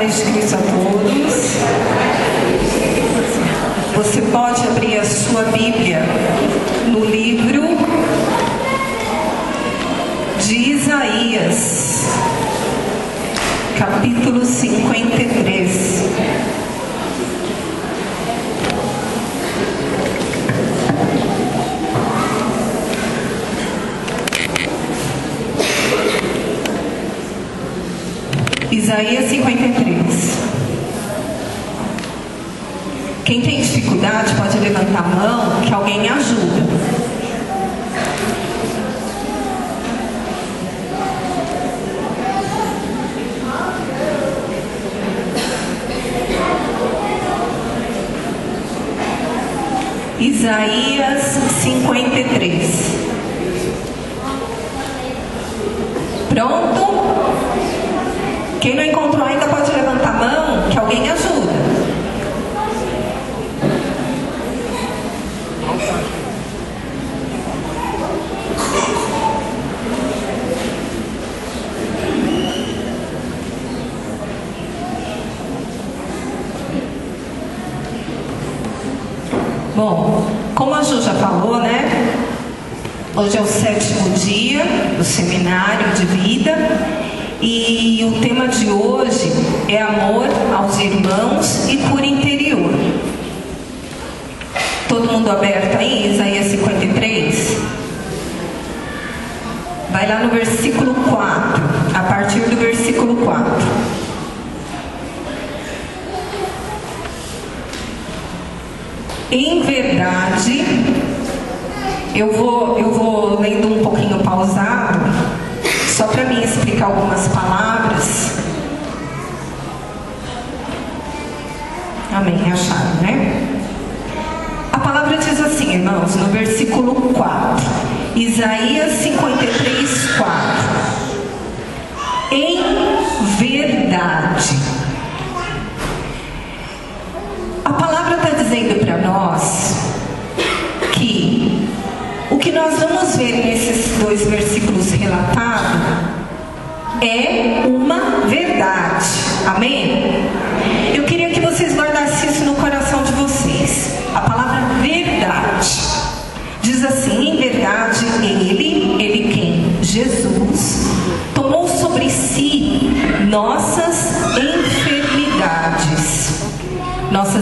paz de Cristo a todos. Você pode abrir a sua Bíblia no livro de Isaías, capítulo 53. Isaías 53. Quem tem dificuldade pode levantar a mão, que alguém ajuda. Isaías 53. Pronto? Quem não encontrou ainda pode levantar a mão, que alguém ajuda. Bom, como a Ju já falou, né? Hoje é o 7º dia do seminário de vida. E o tema de hoje é amor aos irmãos e por interior. Todo mundo aberto aí, Isaías 53? Vai lá no versículo 4, a partir do versículo 4. Em verdade, eu vou lendo um pouquinho pausado, só para mim explicar algumas palavras. Amém, acharam, né? A palavra diz assim, irmãos, no versículo 4, Isaías 53, 4. Em verdade. A palavra está dizendo para nós que o que nós vamos ver nesses dois versículos relatados é uma verdade. Amém? Eu queria que vocês guardassem isso no coração de vocês. A palavra verdade diz assim: em verdade, ele quem? Jesus tomou sobre si nossas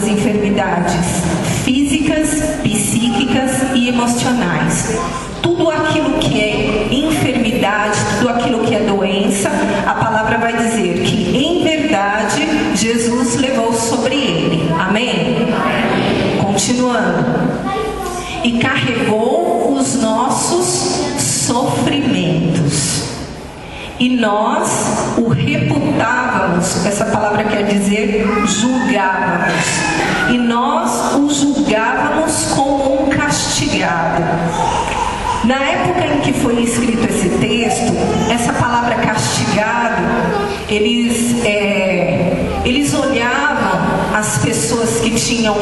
enfermidades físicas, psíquicas e emocionais. Tudo aquilo que é enfermidade, tudo aquilo que é doença, a palavra vai dizer que em verdade Jesus levou sobre ele. Amém? Continuando. E carregou os nossos sofrimentos. E nós o reputávamos, essa palavra quer dizer julgávamos. E nós o julgávamos como um castigado. Na época em que foi escrito esse texto, essa palavra castigado, eles olhavam as pessoas que tinham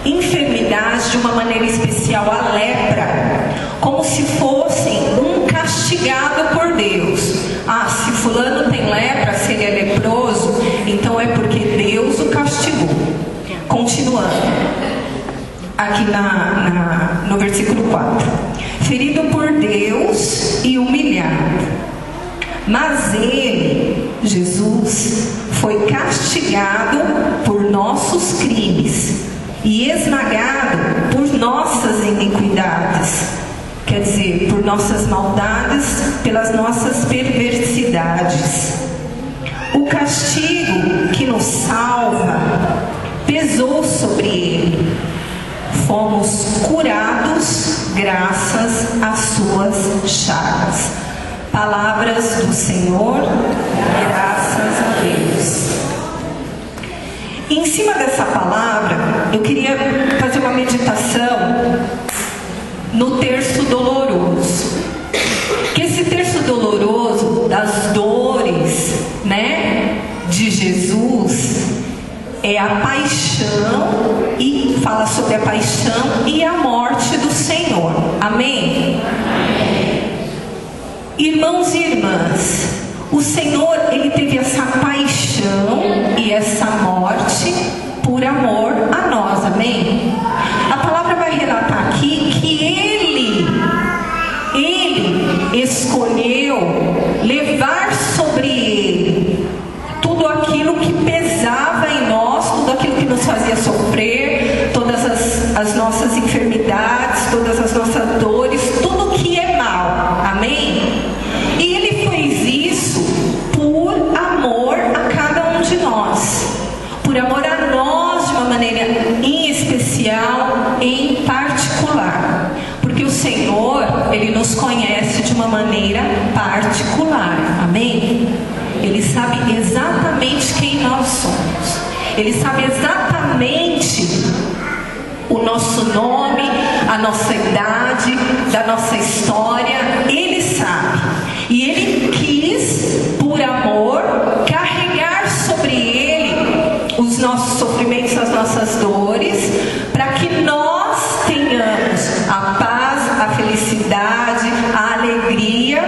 enfermidades de uma maneira especial, a lepra, como se fossem um castigado por Deus. Ah, se fulano tem lepra, se ele é leproso, então é porque Deus o castigou. Continuando, aqui no versículo 4. Ferido por Deus e humilhado. Mas ele, Jesus, foi castigado por nossos crimes e esmagado por nossas iniquidades. Quer dizer, por nossas maldades, pelas nossas perversidades. O castigo que nos salva pesou sobre ele. Fomos curados graças às suas chagas. Palavras do Senhor, graças a Deus. Em cima dessa palavra, eu queria fazer uma meditação no terço doloroso. Que esse terço doloroso das dores, né, de Jesus é a paixão, e fala sobre a paixão e a morte do Senhor. Amém? Irmãos e irmãs, o Senhor, ele teve essa paixão e de nós, por amor a nós de uma maneira em especial, em particular. Porque o Senhor, Ele nos conhece de uma maneira particular. Amém? Ele sabe exatamente quem nós somos. Ele sabe exatamente o nosso nome, a nossa idade, da nossa história. Ele sabe. E Ele quis, por amor, carregar sobre Ele os nossos sofrimentos, as nossas dores, para que nós tenhamos a paz, a felicidade, a alegria,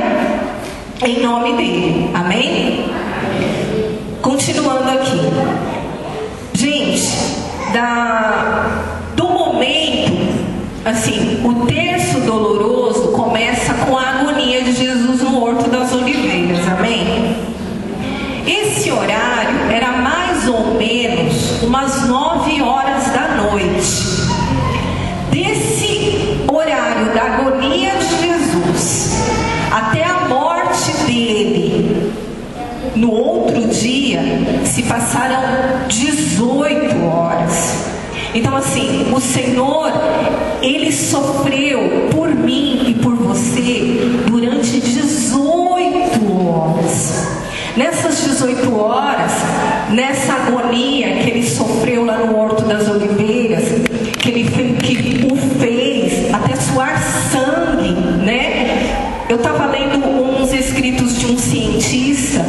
em nome dEle. Amém? Continuando aqui. Gente, do momento, assim, o terço doloroso começa com a agonia de Jesus no Horto das Oliveiras. Amém? Esse horário era mais ou menos umas 9 horas da noite. Desse horário da agonia de Jesus até a morte dele, no outro dia, se passaram 18 horas. Então, assim, o Senhor, Ele sofreu por mim e por você durante 18 horas. Nessas 18 horas, nessa agonia que Ele sofreu lá no Horto das Oliveiras, que o fez até suar sangue, né? Eu estava lendo uns escritos de um cientista,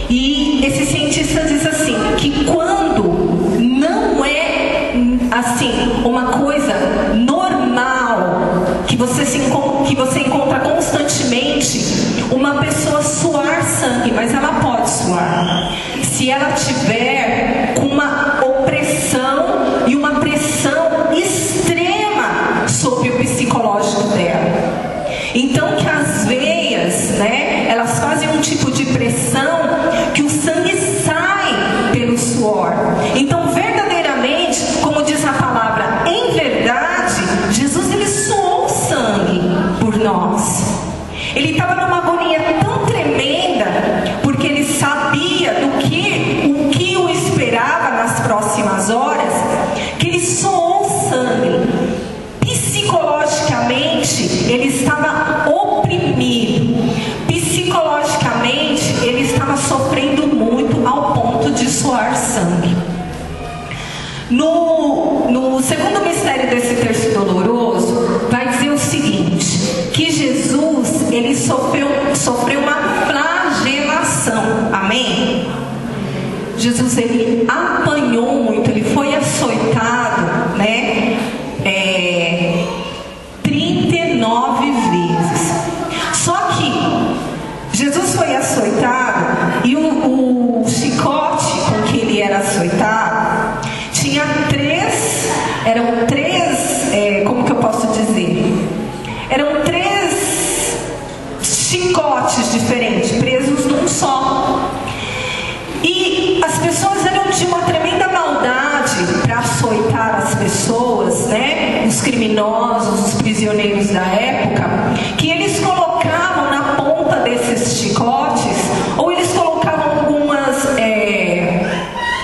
e esse cientista diz assim, que quando não é assim uma coisa normal, que você encontra constantemente uma pessoa suar sangue, mas ela pode suar se ela tiver com uma opressão e uma pressão extrema sobre o psicológico dela. Então, que as veias, né, elas fazem um tipo de pressão que o sangue sai pelo suor. Então, verdadeiramente, como diz a palavra, em verdade, Jesus, ele suou sangue por nós. Ele estava numa agonia tão tremenda, porque ele sabia o que o esperava nas próximas horas, que ele suou sangue. Psicologicamente, ele estava oprimido. Psicologicamente, ele estava sofrendo muito ao ponto de suar sangue. No segundo mistério desse terço doloroso, vai dizer o seguinte, que Jesus, ele sofreu uma flagelação. Amém? Jesus, ele apanhou muito, ele foi açoitado, né? 39 vezes. Só que Jesus foi açoitado e o chicote com que ele era açoitado tinha eram três, como que eu posso dizer? Eram 3 chicotes diferentes, presos num só. E as pessoas eram de uma tremenda maldade para açoitar as pessoas, né? Os criminosos, os prisioneiros da época, que eles colocavam na ponta desses chicotes, ou eles colocavam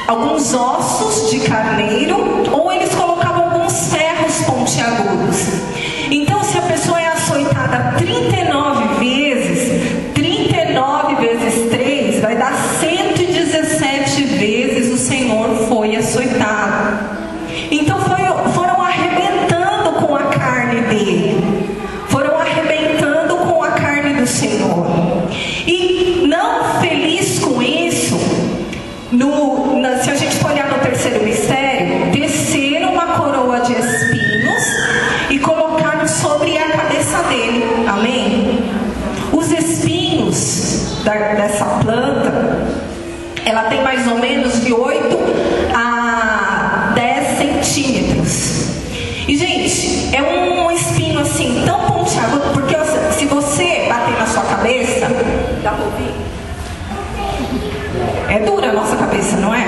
alguns ossos de carneiro, ou eles colocavam alguns ferros pontiagudos. Então, se a pessoa é açoitada 39 vezes, 39 vezes 3 vai dar 117 vezes o Senhor foi açoitado. Então foram arrebentando com a carne dele, foram arrebentando com a carne do Senhor. E não feliz com isso, se a gente for olhar no terceiro mistério, desceram uma coroa de espinhos e colocaram sobre a cabeça dele. Amém? Os espinhos dessa planta, ela tem mais ou menos de 8 a 10 centímetros. E, gente, é um espinho assim tão pontiagudo, porque se você bater na sua cabeça, dá pra ouvir? É dura a nossa cabeça, não é?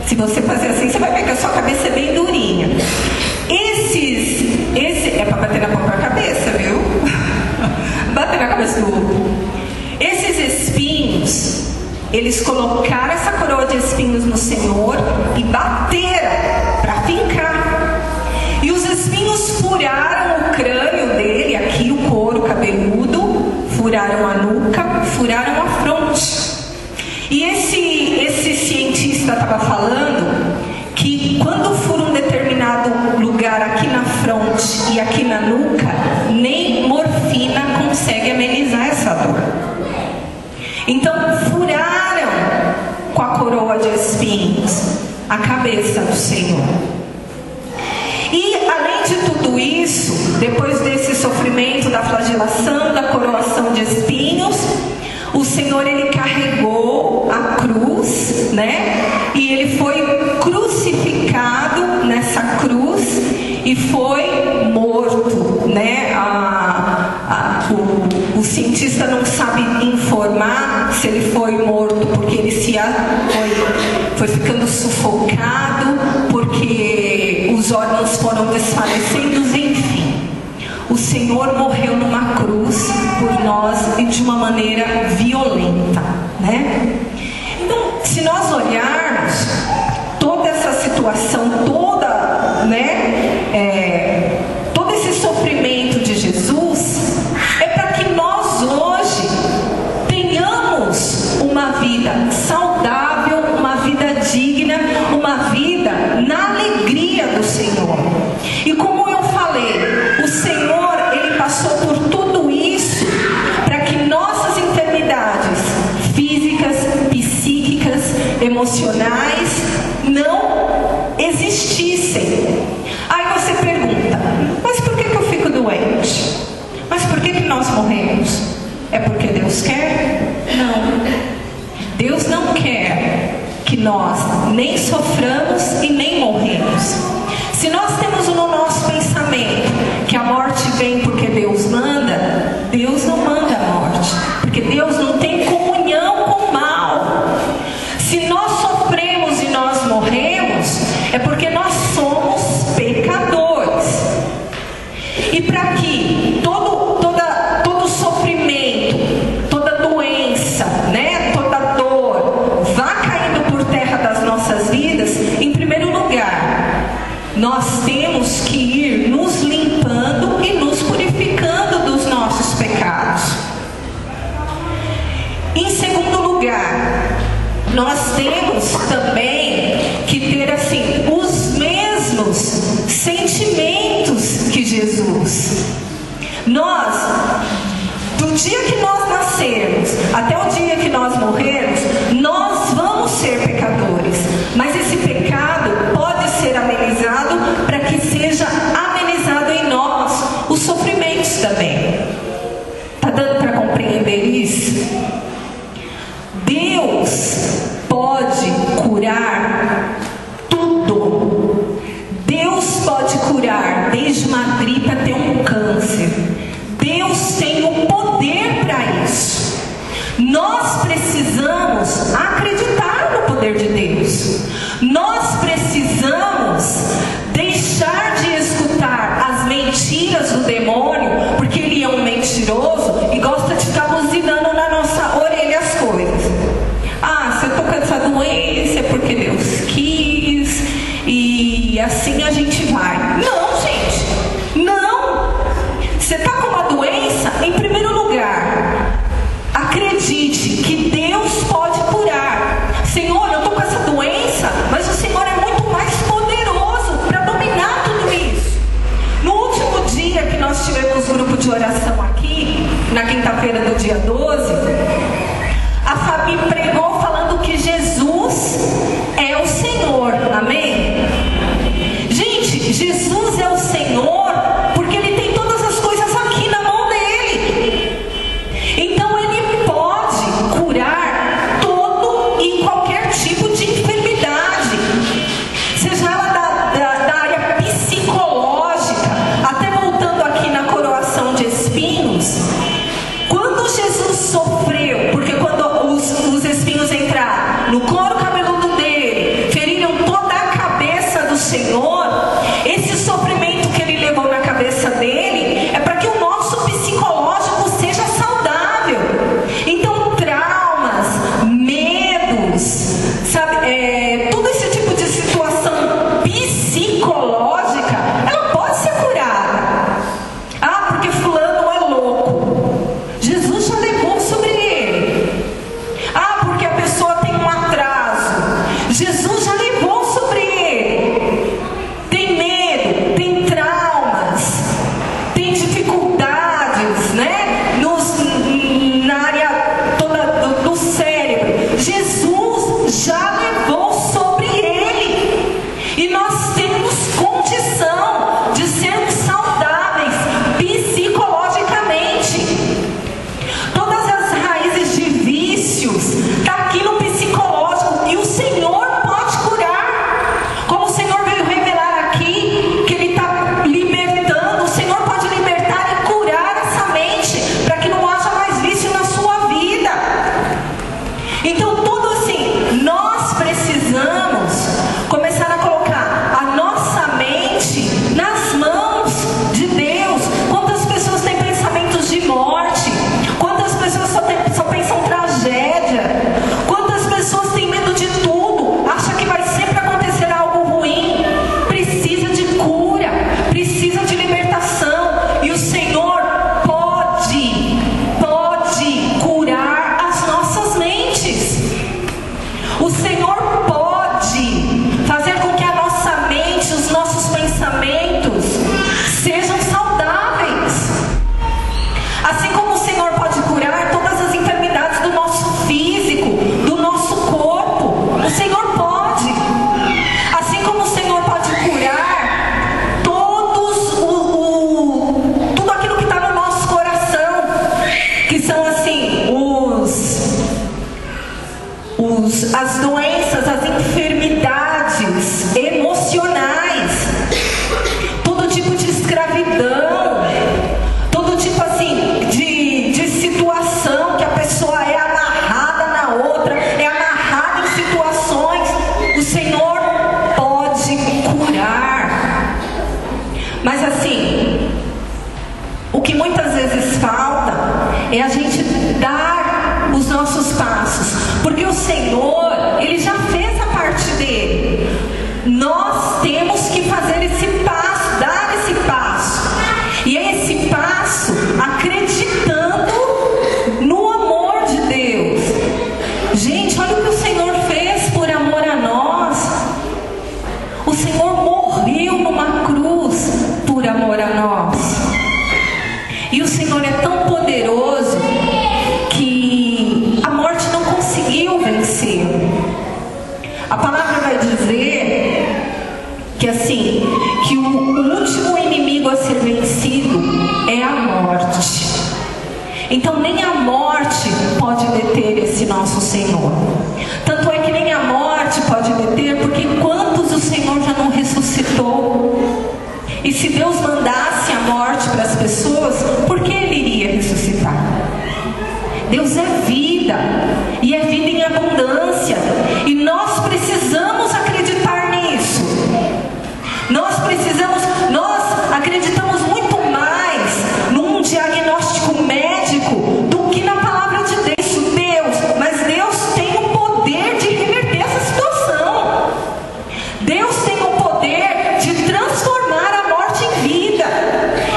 Se você fazer assim, você vai ver que a sua cabeça é bem durinha. Esse é para bater na própria cabeça, viu? Bater na cabeça do outro. Esses espinhos, eles colocaram essa coroa de espinhos no Senhor e bateram para fincar. E os espinhos furaram o crânio dele, aqui o couro cabeludo, furaram a nuca, furaram a fronte. E esse cientista estava falando que quando fura um determinado lugar aqui na fronte e aqui na nuca, nem morfina consegue amenizar essa dor. Então furaram com a coroa de espinhos a cabeça do Senhor. E além de tudo isso, depois desse sofrimento da flagelação, da coroação de espinhos, o Senhor, ele carregou a cruz, né? E ele foi crucificado nessa cruz e foi morto, né? O cientista não sabe informar se ele foi morto porque ele foi ficando sufocado, porque os órgãos foram desfalecendo, enfim. O Senhor morreu numa cruz por nós e de uma maneira violenta, né? Então, se nós olharmos toda essa situação toda, né? Todo esse sofrimento de Jesus é para que nós hoje tenhamos uma vida saudável, uma vida digna, uma vida na alegria do Senhor. E como eu falei, o Senhor, ele passou por tudo isso para que nossas enfermidades físicas, psíquicas, emocionais não existissem. Aí você pergunta, mas por que eu fico doente? Mas por que nós morremos? É porque Deus quer? Não. Deus não quer que nós nem soframos e nem morremos. Se nós temos no nosso pensamento que a morte vem porque Deus manda, Deus não manda a morte, porque Deus não tem comunhão com o mal. Se nós sofremos e nós morremos, é porque nós somos pecadores. E para que todo sofrimento, toda doença, né, toda dor vá caindo por terra das nossas vidas, em primeiro lugar, nós temos que ir nos limpando e nos purificando dos nossos pecados. Em segundo lugar, nós temos também que ter assim os mesmos sentimentos que Jesus. Nós, do dia que nós nascermos até o dia que nós morrermos, nós vamos ser pecadores, mas esse pecado pode ser amenizado para que seja amenizado em nós os sofrimentos também. Tá dando para compreender isso? Deus pode curar tudo. Deus pode curar desde uma gripe até um câncer. Deus tem o poder para isso. Nós precisamos acreditar no poder de Deus. Nós precisamos deixar de escutar as mentiras do demônio, porque ele é um mentiroso e gosta de ficar buzinando na nossa orelha as coisas. Ah, se eu tô com essa doença é porque Deus quis e assim a gente vai. Não, gente, não. Você tá com uma doença, em primeiro lugar, acredite que Deus pode curar. Senhor, eu tô com essa doença, mas o Senhor é muito mais poderoso para dominar tudo isso. No último dia que nós tivemos um grupo de oração aqui, na quinta-feira do dia 12, a Fabi pregou falando que Jesus é o Senhor, amém? Gente, Jesus é o Senhor porque Ele tem todas as coisas aqui na mão dEle. Então Ele pode curar todo e qualquer tipo de enfermidade, seja ela da área psicológica, até voltando aqui na coroação de espinhos. Quando Jesus sofreu, porque quando os espinhos entraram no couro cabeludo dele, feriram toda a cabeça do Senhor, esse sofrimento que ele levou na cabeça dele é para que o nosso psicológico seja saudável. Então traumas, medos, O Senhor pode fazer com que a nossa mente, os nossos pensamentos sejam saudáveis. Assim como o Senhor pode curar todas as enfermidades do nosso físico, do nosso corpo, o Senhor pode. Assim como o Senhor pode curar tudo aquilo que está no nosso coração, que são assim as doenças, as enfermidades emocionais, todo tipo de escravidão, todo tipo assim de situação que a pessoa é amarrada na outra, é amarrada em situações, o Senhor pode curar. Mas assim, o que muitas vezes falta é a gente dar os nossos passos, porque o Senhor, Ele já fez a parte dele. Nós temos que fazer esse passo, dar esse passo, e é esse passo acreditando no amor de Deus. Gente, olha o que o Senhor fez por amor a nós. O Senhor morreu numa cruz por amor a nós. E o Senhor é tão poderoso que a morte não conseguiu vencer. A palavra vai dizer que assim, que o último inimigo a ser vencido é a morte. Então nem a morte pode deter esse nosso Senhor. Tanto é que nem a morte pode deter, porque quantos o Senhor já não ressuscitou? E se Deus mandasse a morte para as pessoas, por que Ele iria ressuscitar? Deus é vida, e é vida em abundância, e nós precisamos acreditar nisso. Nós acreditamos muito mais num diagnóstico médico do que na palavra de Deus. Mas Deus tem o poder de reverter essa situação. Deus tem o poder de transformar a morte em vida,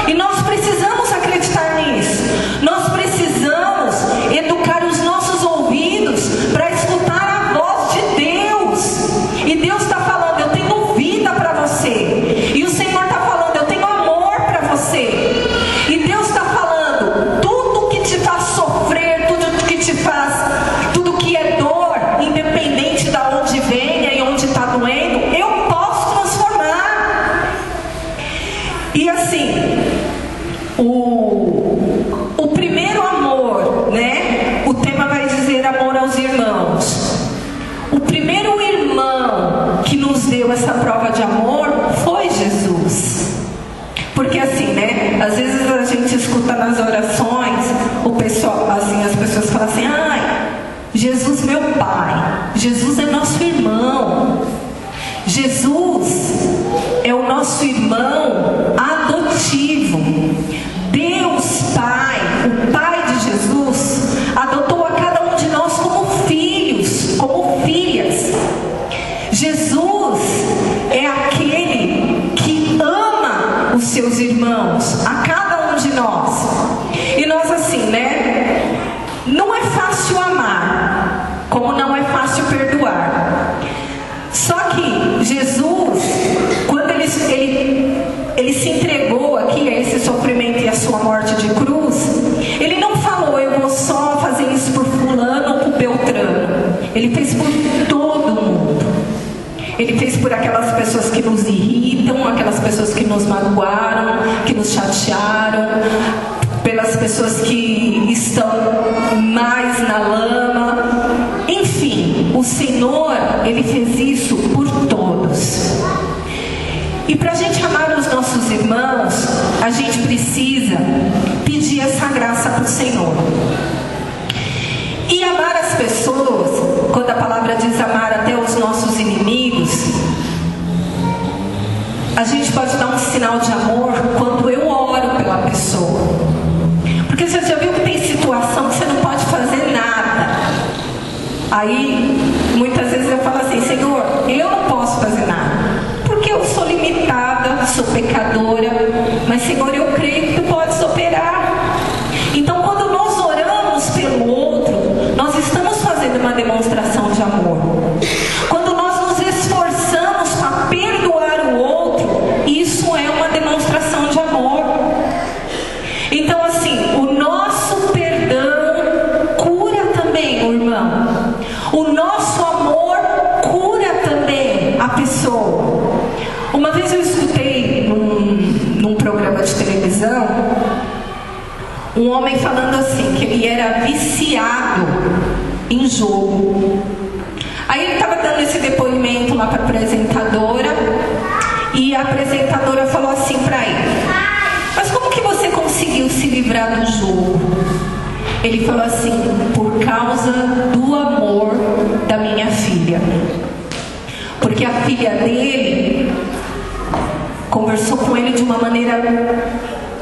e nós precisamos acreditar nisso. Nós precisamos educar os nossos ouvidos para escutar a voz de Deus. E Deus está falando: eu tenho vida para você. E o Senhor está falando: eu tenho amor para você. E Deus está falando: tudo que te faz sofrer, tudo que é dor, independente de onde venha e onde está doendo, eu posso transformar. E assim, o primeiro amor, né? O tema vai dizer amor aos irmãos. O primeiro irmão que nos deu essa prova de amor foi Jesus. Porque assim, né? Às vezes a gente escuta nas orações, o pessoal, assim, as pessoas falam assim: ai, Jesus meu pai, Jesus é nosso irmão. Jesus é o nosso irmão adotivo. Deus Pai, o Pai de Jesus, adotou a cada um de nós como filhos, como filhas. Jesus é aquele que ama os seus irmãos, a cada um de nós. E nós assim, né? Não é fácil amar, como não é fácil perdoar. Só que Jesus, quando ele se entregou aqui a esse sofrimento e a sua morte de cruz, Ele não falou: eu vou só fazer isso por fulano ou por Beltrano. Ele fez por todo mundo. Ele fez por aquelas pessoas que nos irritam, aquelas pessoas que nos magoaram, que nos chatearam, pelas pessoas que estão mais na lama. Enfim, o Senhor, Ele fez isso por todos. E para a gente amar os nossos irmãos, a gente precisa pedir essa graça para o Senhor. E amar as pessoas, quando a palavra diz amar até os nossos inimigos, a gente pode dar um sinal de amor quando eu oro pela pessoa. Porque você já viu que tem situação que você não pode fazer nada. Aí, muitas vezes eu falo assim: Senhor, eu não posso fazer nada, porque eu sou limitada, sou pecadora, mas Senhor, eu creio que Tu podes operar. Então, quando nós oramos pelo outro, nós estamos fazendo uma demonstração de amor. um homem falando assim, que ele era viciado em jogo. Aí ele estava dando esse depoimento lá para a apresentadora, e a apresentadora falou assim para ele: mas como que você conseguiu se livrar do jogo? Ele falou assim: por causa do amor da minha filha. Porque a filha dele conversou com ele de uma maneira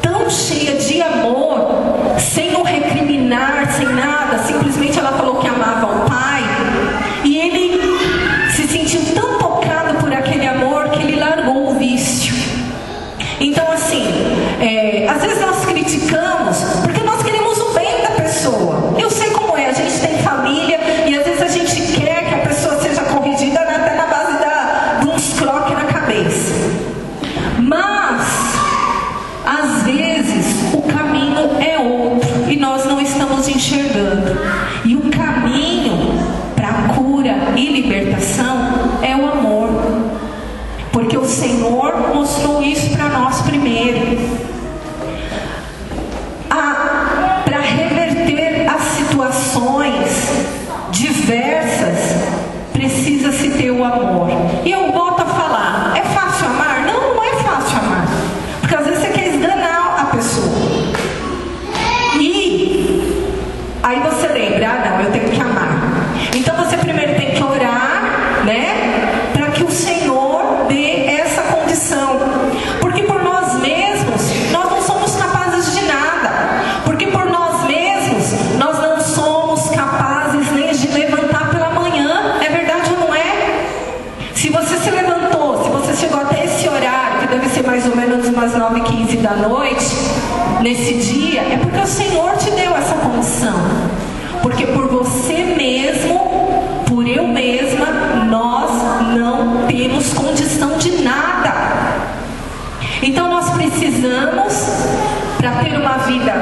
tão cheia de amor, sem o recriminar, sem nada. Simplesmente ela falou que amava o pai, e ele se sentiu tão tocado por aquele amor que ele largou o vício. Então assim, às vezes nós criticamos porque nós queremos o bem da pessoa. Eu sei como é, a gente tem família e às vezes a gente quer que a pessoa seja corrigida até na base de uns croques na cabeça. Mas às vezes o caminho é outro e nós não estamos enxergando. E o caminho para a cura e libertação é o amor. Porque o Senhor mostrou isso para nós primeiro. Para reverter as situações diversas, precisa-se ter o amor. E eu volto a falar: é fácil amar? Não, não é fácil amar. Porque às vezes você quer esganar a pessoa. E aí você lembra: ah, não, eu tenho que amar. Então você primeiro tem que orar, né? Para que o Senhor dê essa condição. Porque por nós mesmos, nós não somos capazes de nada. Porque por nós mesmos, nós não somos capazes nem de levantar pela manhã. É verdade ou não é? Se você se levantou, se você chegou até esse horário, que deve ser mais ou menos umas 9h15 da noite, nesse dia, é porque o Senhor te deu essa condição. Porque por você mesmo, por eu mesma, nós não temos condição de nada. Então nós precisamos, para ter uma vida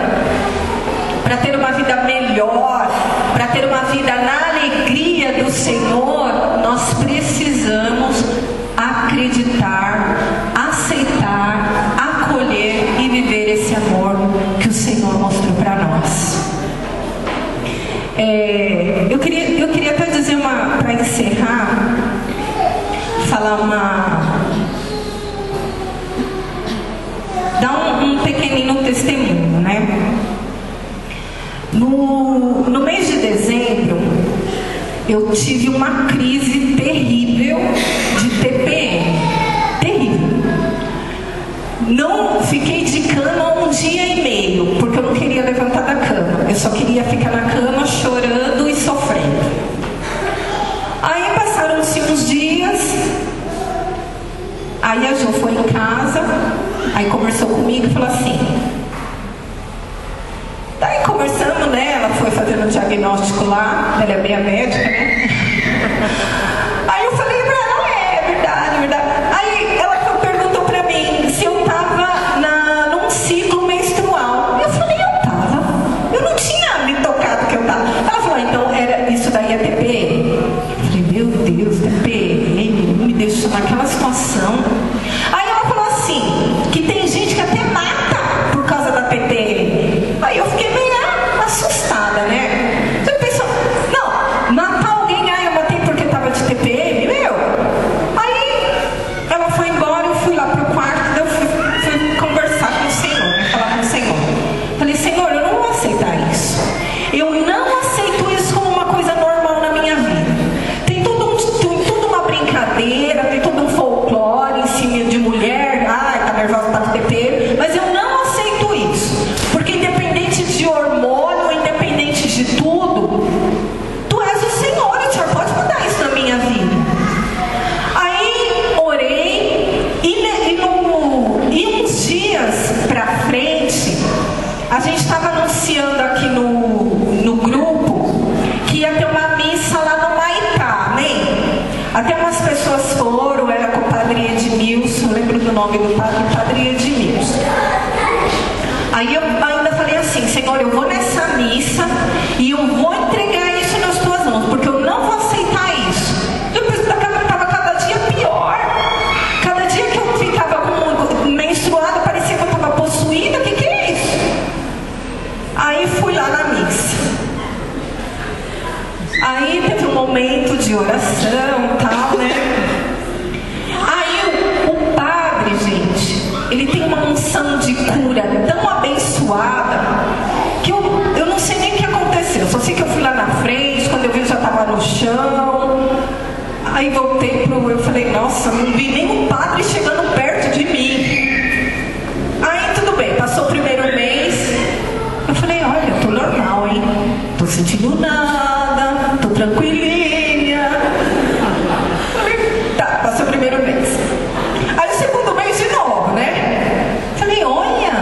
melhor, para ter uma vida na alegria do Senhor, nós precisamos acreditar, aceitar, acolher e viver esse amor que o Senhor mostrou para nós. Eu queria até dizer para encerrar, dar um pequenino testemunho, né? No mês de dezembro, eu tive uma crise terrível de TPM. Terrível. Não fiquei de cama 1 dia e meio, porque eu não queria levantar da cama. Eu só queria ficar na cama chorando e sofrendo. Aí passaram-se uns dias. Aí a Jo foi em casa, aí conversou comigo e falou assim. Daí conversamos, né? Ela foi fazendo um diagnóstico lá, ela é minha médica, né? Aí eu falei pra ela: é verdade, é verdade. Aí ela perguntou pra mim se eu tava num ciclo menstrual. Eu falei: eu tava. Eu não tinha me tocado que eu tava. Ela falou: então isso daí é TPM. Eu falei: meu Deus, TPM, me deixou naquela situação. Aí ela falou assim, que tem gente que até mata por causa da TPM. Aí eu fiquei meio assustada, né? Você pensou: não, matar alguém, eu matei porque tava de TPM, meu. Aí ela foi embora, eu fui lá pro quarto, eu fui conversar com o Senhor, né? Falar com o Senhor. Falei: Senhor, eu não vou aceitar isso. Eu não aceito isso como uma coisa normal na minha vida. Tem tudo uma brincadeira, tem todo um folclore em cima de mulher. Ai, tá nervosa, tá com TPM. Mas eu não aceito isso. Porque independente de hormônio, independente de tudo, Tu és o Senhor, e o Senhor pode mudar isso na minha vida. Aí orei, e uns dias pra frente, a gente estava anunciando aqui no grupo que ia ter uma missa lá no Maitá, amém? Até umas pessoas foram, era com o Padre Edmilson, lembro do nome do Padre Edmilson. Aí eu ainda falei assim: Senhor, eu vou nessa missa e eu vou entregar isso nas Tuas mãos, porque eu não vou aceitar isso. Depois estava cada dia pior. Cada dia que eu ficava menstruada, parecia que eu estava possuída. O que é isso? oração, tal, né? Aí o padre, gente, ele tem uma unção de cura tão abençoada que eu não sei nem o que aconteceu. Só sei que eu fui lá na frente, quando eu vi já estava no chão. Aí voltei eu falei, nossa, não vi nem o padre chegando perto de mim. Aí tudo bem, passou o primeiro mês. Eu falei, olha, tô normal, hein? Tô sentindo nada, tô tranquilinha. Falei, tá, passou o primeiro mês. Aí o segundo mês de novo, né? Falei, olha,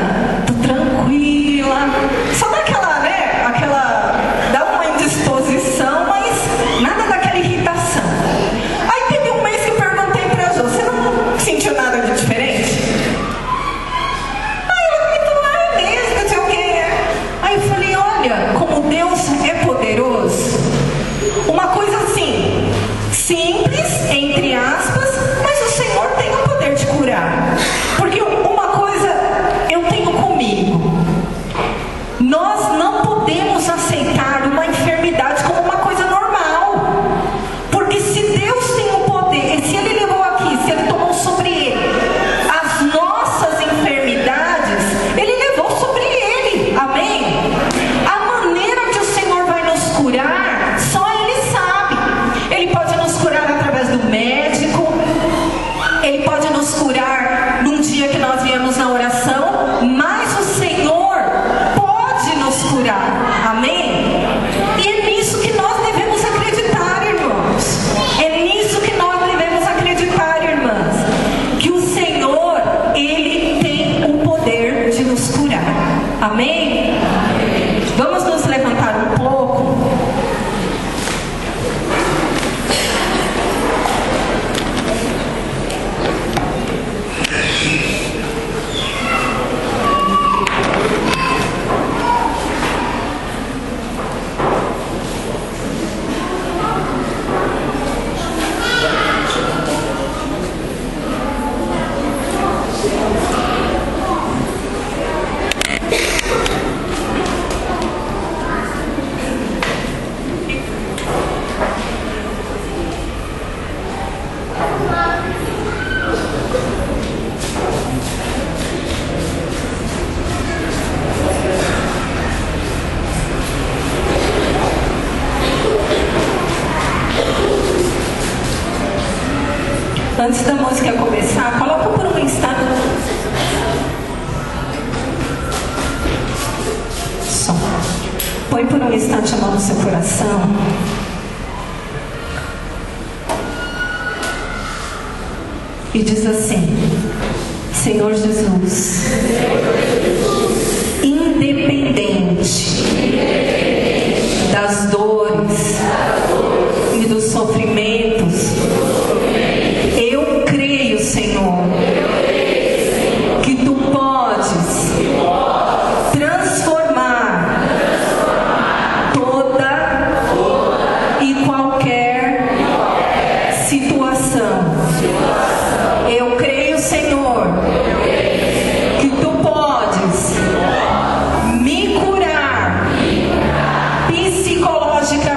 tô tranquila. Só daquela, né? Dá uma indisposição, mas nada daquela irritação. Aí teve um mês que perguntei pra Jo, você não sentiu nada de diferente? Aí ela comentou, ah, é mesmo, não sei o quê. Aí eu falei, olha, como Deus é poderoso. Uma coisa assim, simples, entre aspas, mas o Senhor tem o poder de curar. Porque uma coisa eu tenho comigo. Nós não podemos aceitar uma enfermidade como uma coisa normal. Porque se Deus tem o poder, se Ele levou aqui, se Ele tomou sobre Ele as nossas enfermidades, Ele levou sobre Ele. Amém? A maneira que o Senhor vai nos curar, só Ele sabe. Ele pode nos curar através do médico. Ele pode nos curar num dia que nós viemos na oração. Mas o Senhor pode nos curar. Amém? E é nisso que nós devemos acreditar, irmãos. É nisso que nós devemos acreditar, irmãs. Que o Senhor, Ele tem o poder de nos curar. Amém? Vamos nos levantar um pouco. Antes da música começar, coloca por um instante. Só. Põe por um instante a mão no seu coração. E diz assim: Senhor Jesus, independente das dores e dos sofrimentos, eu creio, Senhor, que Tu podes transformar toda e qualquer situação. Eu creio, Senhor, que Tu podes me curar psicologicamente.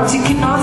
de que nós